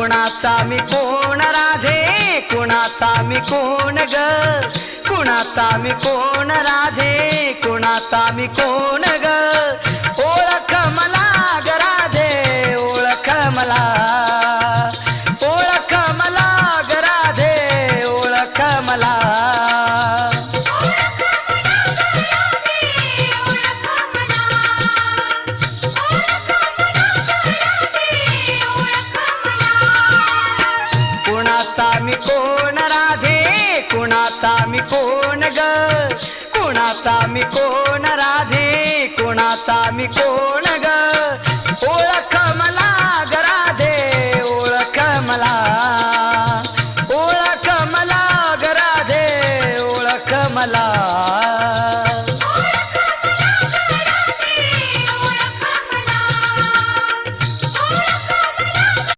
कुणाचा मी कोण राधे, कुणाचा मी कोण ग, कुणाचा मी कोण राधे, कुणाचा मी कोण ग, ओळख मला ग राधे, ओळख मला, ओळख मला ग राधे, ओळख मला. कुणाचा मी कोण राधे, कुणाचा मी कोण ग, कुणाचा मी कोण राधे,